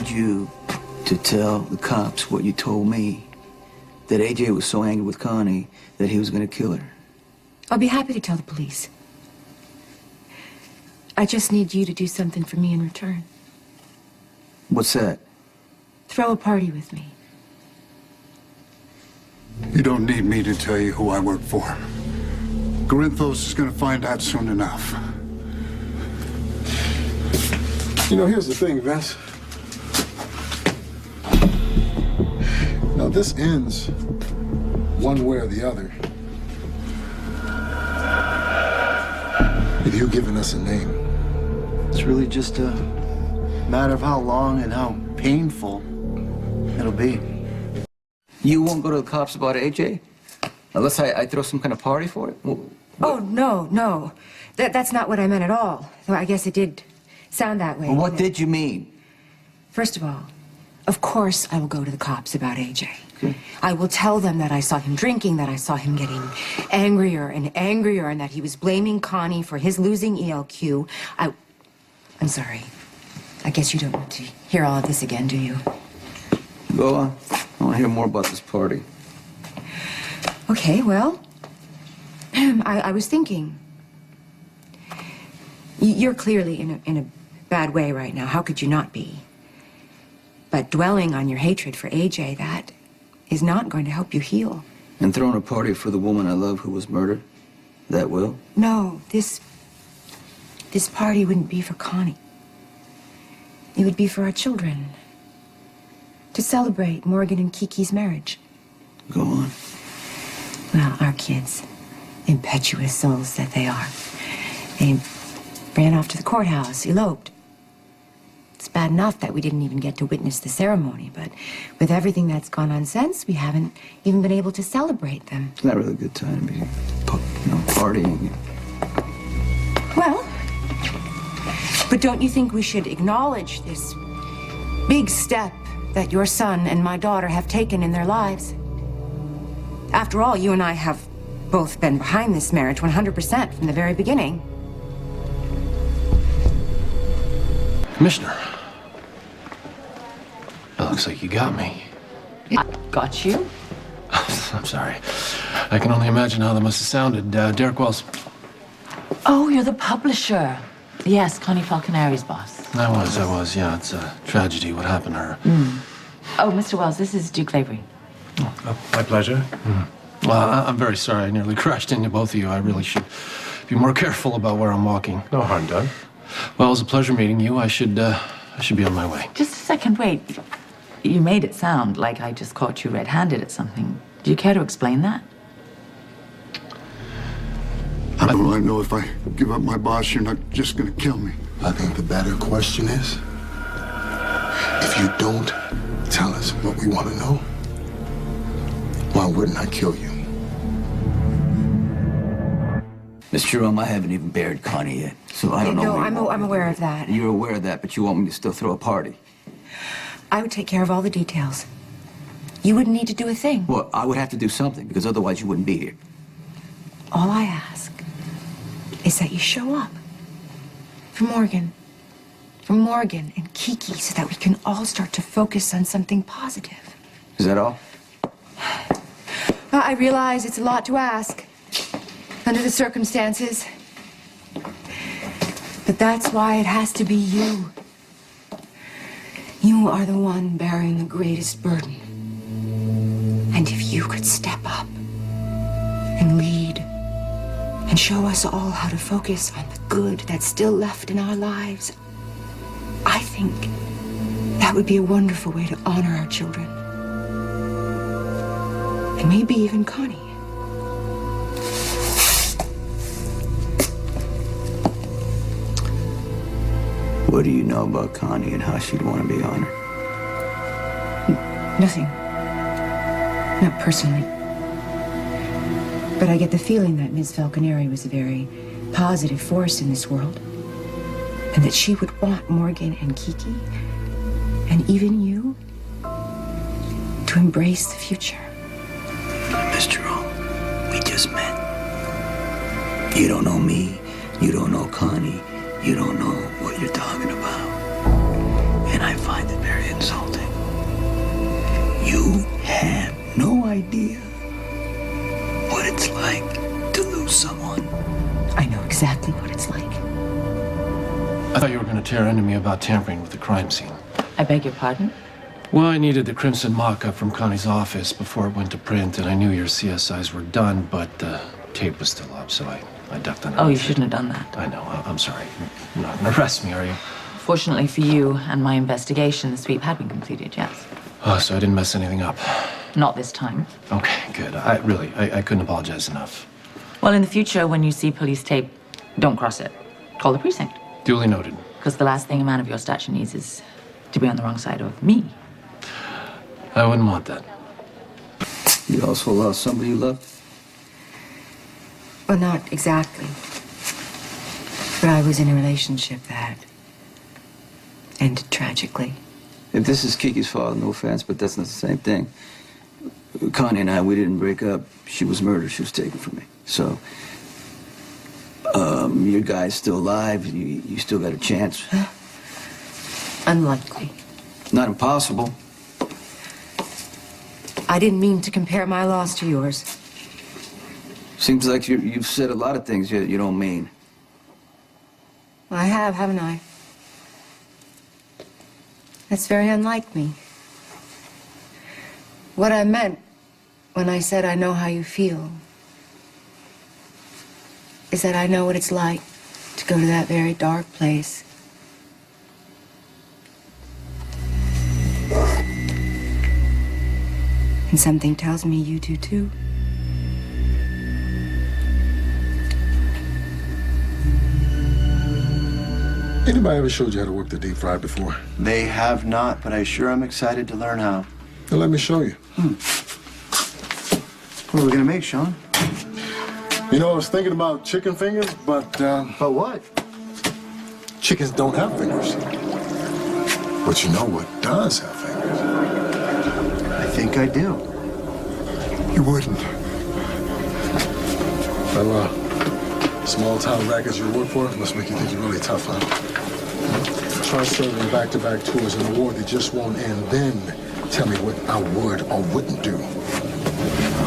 need you to tell the cops what you told me. That AJ was so angry with Connie that he was going to kill her. I'll be happy to tell the police. I just need you to do something for me in return. What's that? Throw a party with me. You don't need me to tell you who I work for. Corinthos is going to find out soon enough. You know, here's the thing, Vince. Now, this ends one way or the other with you giving us a name. It's really just a matter of how long and how painful it'll be. You won't go to the cops about AJ? Unless I throw some kind of party for it? Oh, no. That's not what I meant at all. Though I guess it did sound that way. Well, what did you mean? First of all, of course I will go to the cops about AJ. Okay. I will tell them that I saw him drinking, that I saw him getting angrier and angrier, and that he was blaming Connie for his losing ELQ. I'm sorry. I guess you don't want to hear all of this again, do you? Go on. I want to hear more about this party. Okay, well, I was thinking. You're clearly in a bad way right now. How could you not be? But dwelling on your hatred for AJ, that is not going to help you heal. And throwing a party for the woman I love who was murdered? That will? No, this party wouldn't be for Connie. It would be for our children. To celebrate Morgan and Kiki's marriage. Go on. Well, our kids, impetuous souls that they are, they ran off to the courthouse, eloped. It's bad enough that we didn't even get to witness the ceremony, but with everything that's gone on since, we haven't even been able to celebrate them. It's not really a good time to be, partying. Well, but don't you think we should acknowledge this big step that your son and my daughter have taken in their lives? After all, you and I have both been behind this marriage 100% from the very beginning. Commissioner. It looks like you got me. I got you? I'm sorry. I can only imagine how that must have sounded. Derek Wells. Oh, you're the publisher. Yes, Connie Falconeri's boss. I was, yeah. It's a tragedy what happened to her. Oh, Mr. Wells, this is Duke Lavery. My pleasure. Well, I'm very sorry I nearly crashed into both of you. I really should be more careful about where I'm walking. No harm done. Well, it was a pleasure meeting you. I should be on my way. Just a second, wait. You made it sound like I just caught you red-handed at something. Do you care to explain that? I know if I give up my boss, you're not just going to kill me. I think the better question is, if you don't tell us what we want to know, why wouldn't I kill you? Miss Jerome, I haven't even buried Connie yet, so I don't know. No, I'm aware of that. You're aware of that, but you want me to still throw a party? I would take care of all the details. You wouldn't need to do a thing. Well, I would have to do something, because otherwise you wouldn't be here. All I ask is that you show up for Morgan and Kiki, so that we can all start to focus on something positive. Is that all? Well, I realize it's a lot to ask under the circumstances, but that's why it has to be you. You are the one bearing the greatest burden. And if you could step up and lead and show us all how to focus on the good that's still left in our lives, I think that would be a wonderful way to honor our children. And maybe even Connie. What do you know about Connie and how she'd want to be honored? Nothing. Not personally. But I get the feeling that Ms. Falconeri was a very positive force in this world. And that she would want Morgan and Kiki, and even you, to embrace the future. Miss Jerome, we just met. You don't know me. You don't know Connie. You don't know what you're talking about. And I find it very interesting. idea what it's like to lose someone. I know exactly what it's like. I thought you were going to tear into me about tampering with the crime scene. I beg your pardon? Well, I needed the crimson mock-up from Connie's office before it went to print, and I knew your CSIs were done, but the tape was still up, so I ducked under. Oh, you shouldn't have done that. I know. I'm sorry. You're not going to arrest me, are you? Fortunately for you and my investigation, the sweep had been completed, yes. Oh, so I didn't mess anything up. Not this time. Okay, good. I couldn't apologize enough. Well, in the future, when you see police tape, don't cross it. Call the precinct. Duly noted. Because the last thing a man of your stature needs is to be on the wrong side of me. I wouldn't want that. You also lost somebody you loved? Well, not exactly. But I was in a relationship that ended tragically. If this is Kiki's fault, no offense, but that's not the same thing. Connie and I, we didn't break up. She was murdered. She was taken from me. So, your guy's still alive. You still got a chance. Unlikely. Not impossible. I didn't mean to compare my loss to yours. Seems like you've said a lot of things you don't mean. I have, haven't I? That's very unlike me. What I meant when I said I know how you feel is that I know what it's like to go to that very dark place. And something tells me you do too. Anybody ever showed you how to work the deep fry before? They have not, but I sure am excited to learn how. Then let me show you. What are we gonna make, Sean? You know, I was thinking about chicken fingers, but But what? chickens don't have fingers. But you know what does have fingers? I think I do. You wouldn't. Well, small town rackets you work for must make you think you're really tough, huh? Try serving back-to-back tours in a war that just won't end, then tell me what I would or wouldn't do.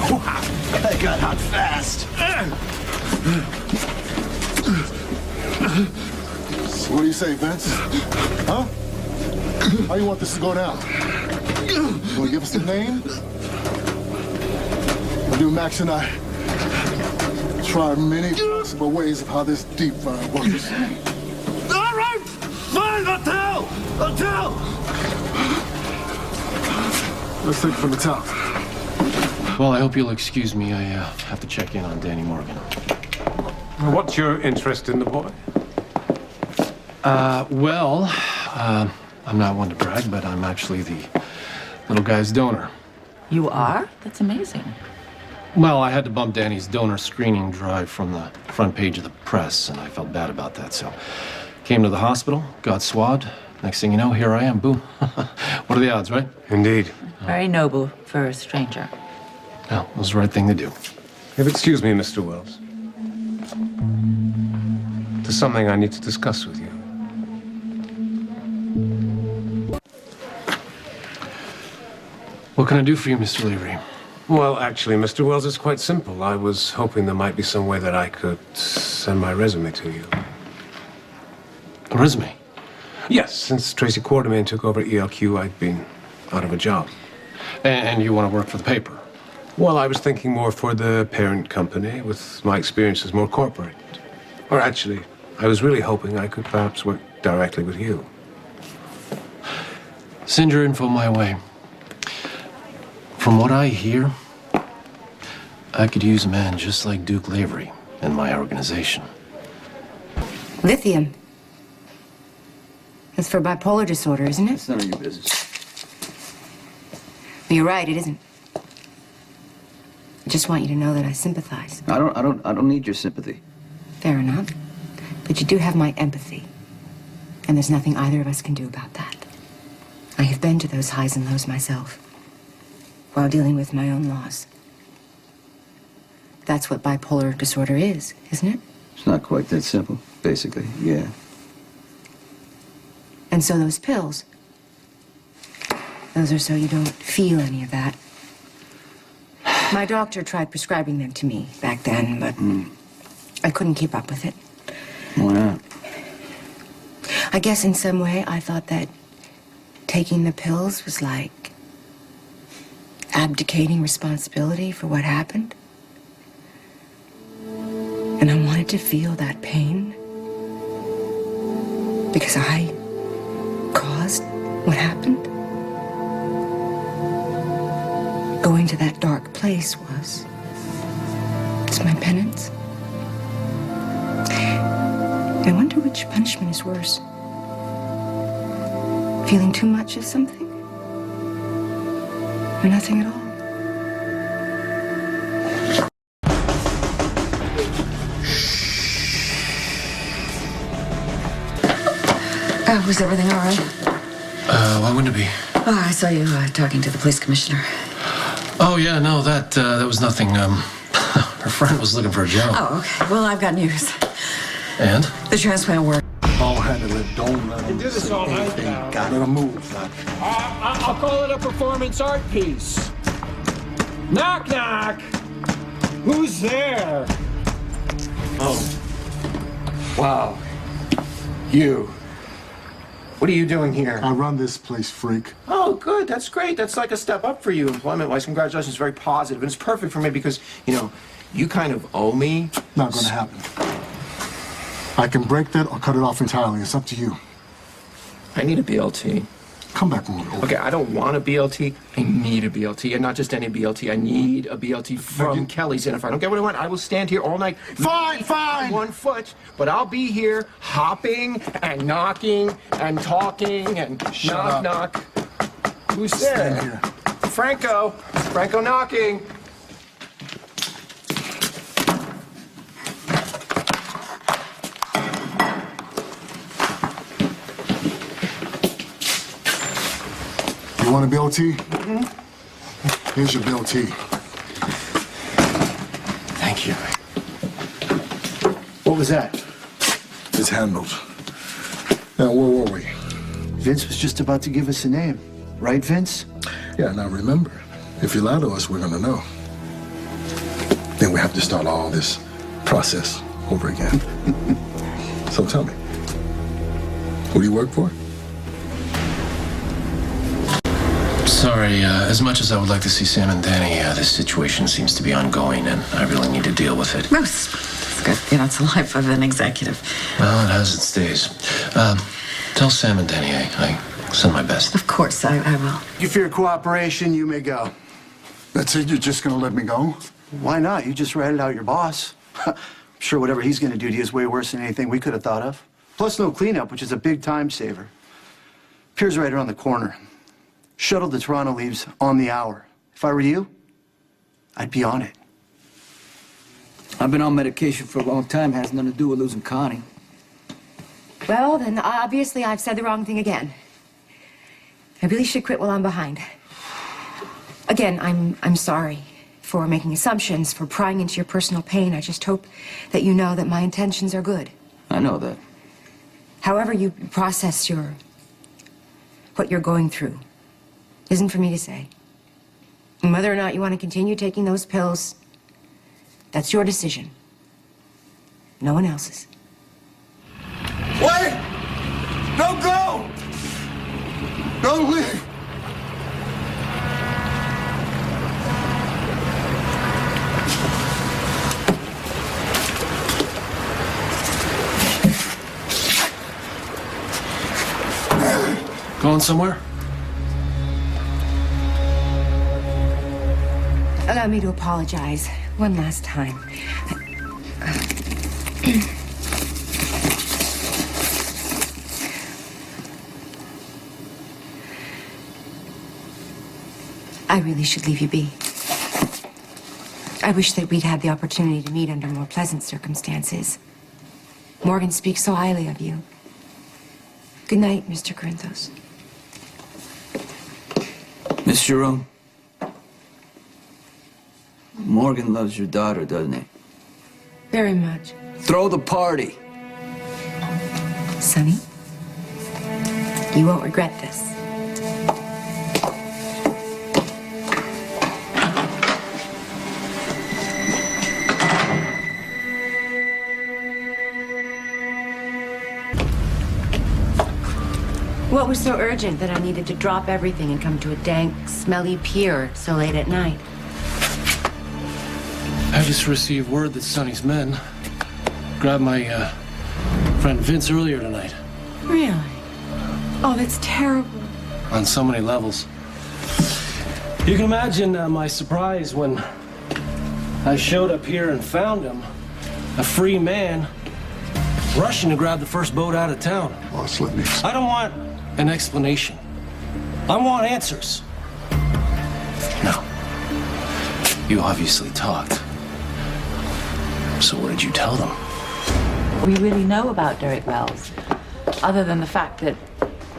I got out fast. So what do you say, Vince? Huh? How you want this to go down? You want to give us a name? Or do Max and I try many possible ways of how this deep fry works? All right, fine, I'll tell. Let's take it from the top. Well, I hope you'll excuse me. I have to check in on Danny Morgan. What's your interest in the boy? I'm not one to brag, but I'm actually the little guy's donor. You are? That's amazing. Well, I had to bump Danny's donor screening drive from the front page of the press, and I felt bad about that, so came to the hospital, got swabbed. Next thing you know, here I am, boom. What are the odds, right? Indeed. Very noble for a stranger. No, it was the right thing to do. If excuse me, Mr. Wells. There's something I need to discuss with you. What can I do for you, Mr. Leary? Well, actually, Mr. Wells, it's quite simple. I was hoping there might be some way that I could send my resume to you. A resume? Yes, since Tracy Quartermain took over ELQ, I've been out of a job. And you want to work for the paper? Well, I was thinking more for the parent company, with my experiences more corporate. Or actually, I was really hoping I could perhaps work directly with you. Send your info my way. From what I hear, I could use a man just like Duke Lavery in my organization. Lithium. That's for bipolar disorder, isn't it? It's none of your business. Well, you're right, it isn't. I just want you to know that I sympathize. I don't need your sympathy. Fair enough. But you do have my empathy. And there's nothing either of us can do about that. I have been to those highs and lows myself, while dealing with my own loss. That's what bipolar disorder is, isn't it? It's not quite that simple, basically, yeah. And so those pills, those are so you don't feel any of that. My doctor tried prescribing them to me back then, but I couldn't keep up with it. Why not? I guess in some way I thought that taking the pills was like abdicating responsibility for what happened. And I wanted to feel that pain because I caused what happened. Going to that dark place was my penance. I wonder which punishment is worse. Feeling too much of something? Or nothing at all? Was everything all right? Why wouldn't it be? Oh, I saw you talking to the police commissioner. Oh, yeah, no, that was nothing. Her friend was looking for a job. Oh, okay. Well, I've got news. And? The transplant worked. All handle it. Don't let him do this all night now. Let him move. I'll call it a performance art piece. Knock, knock. Who's there? Oh. Wow. You. What are you doing here? I run this place, freak. Oh, good. That's great. That's like a step up for you employment-wise. Congratulations. Very positive. And it's perfect for me because, you know, you kind of owe me. Not gonna happen. I can break that or cut it off entirely. It's up to you. I need a BLT. Come back when we're over. Okay, I don't want a BLT. I need a BLT, and not just any BLT. I need a BLT from Kelly's. And if I don't get what I want, I will stand here all night. Fine, fine. 1 foot, but I'll be here hopping and knocking and talking and Shut knock, up. knock. Who's there? Stand here. Franco. Franco knocking. You want a BLT? Mm-hmm. Here's your BLT. Thank you. What was that? It's handled. Now, where were we? Vince was just about to give us a name. Right, Vince? Yeah, now remember, if you lie to us, we're gonna know. Then we have to start all this process over again. So tell me, who do you work for? Sorry, as much as I would like to see Sam and Danny, this situation seems to be ongoing, and I really need to deal with it. Oh, it's good. You know, it's the life of an executive. Well, it has its days. Tell Sam and Danny I send my best. Of course, I will. You fear cooperation, you may go. That's it? You're just gonna let me go? Why not? You just ratted out your boss. I'm sure whatever he's gonna do to you is way worse than anything we could have thought of. Plus no cleanup, which is a big time saver. Pier's right around the corner. Shuttle to Toronto leaves on the hour. If I were you, I'd be on it. I've been on medication for a long time. Has nothing to do with losing Connie. Well, then obviously I've said the wrong thing again. I really should quit while I'm behind. Again, I'm sorry for making assumptions, for prying into your personal pain. I just hope that you know that my intentions are good. I know that. However you process what you're going through isn't for me to say. And whether or not you want to continue taking those pills, that's your decision. No one else's. Wait! Don't go! Don't leave! Going somewhere? Allow me to apologize one last time. I really should leave you be. I wish that we'd had the opportunity to meet under more pleasant circumstances. Morgan speaks so highly of you. Good night, Mr. Corinthos. Miss Jerome, Morgan loves your daughter, doesn't he? Very much. Throw the party. Sonny, you won't regret this. What was so urgent that I needed to drop everything and come to a dank, smelly pier so late at night? I just received word that Sonny's men grabbed my friend Vince earlier tonight. Really? Oh, that's terrible. On so many levels. You can imagine my surprise when I showed up here and found him, a free man, rushing to grab the first boat out of town. Boss, let me... I don't want an explanation. I want answers. No. You obviously talked. So what did you tell them? We really know about Derek Wells, other than the fact that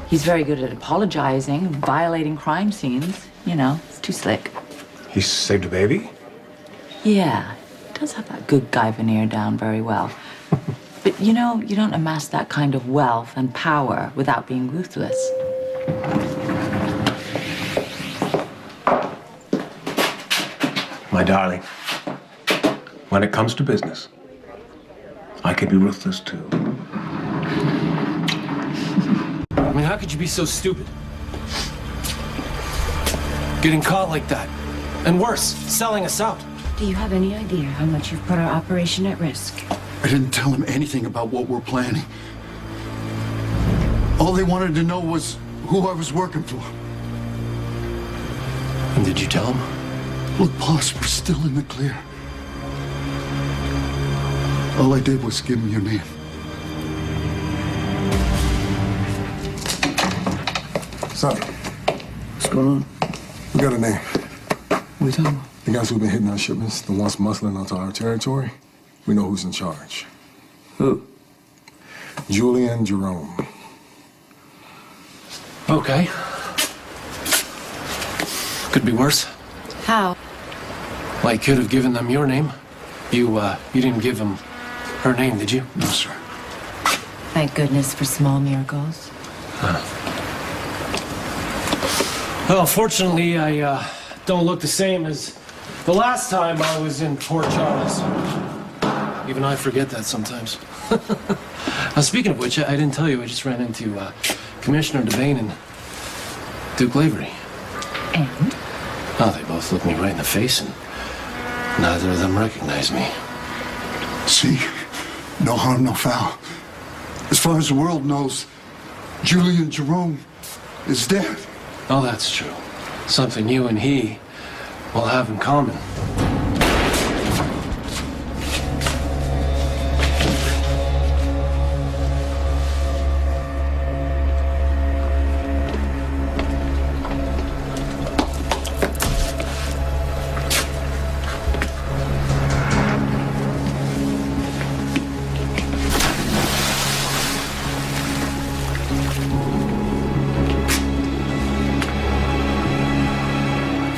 he's very good at apologizing and violating crime scenes. You know, it's too slick. He saved a baby? Yeah, he does have that good guy veneer down very well. But you know, you don't amass that kind of wealth and power without being ruthless. My darling, when it comes to business, I can be ruthless too. I mean, how could you be so stupid? Getting caught like that. And worse, selling us out. Do you have any idea how much you've put our operation at risk? I didn't tell him anything about what we're planning. All they wanted to know was who I was working for. And did you tell him? Look, boss, we're still in the clear. All I did was give him your name. Sonny, What's going on? we got a name. What are you talking about? The guys who've been hitting our shipments, the ones muscling onto our territory, we know who's in charge. Who? Julian Jerome. Okay. Could be worse. How? Well, I could have given them your name. You didn't give them her name, did you? No, sir. Thank goodness for small miracles. Well, fortunately, I don't look the same as the last time I was in Port Charles. Even I forget that sometimes. Now, speaking of which, I didn't tell you, I just ran into Commissioner Devane and Duke Lavery. And? Oh, they both looked me right in the face, and neither of them recognized me. See? No harm, no foul. As far as the world knows, Julian Jerome is dead. Oh, that's true. Something you and he will have in common.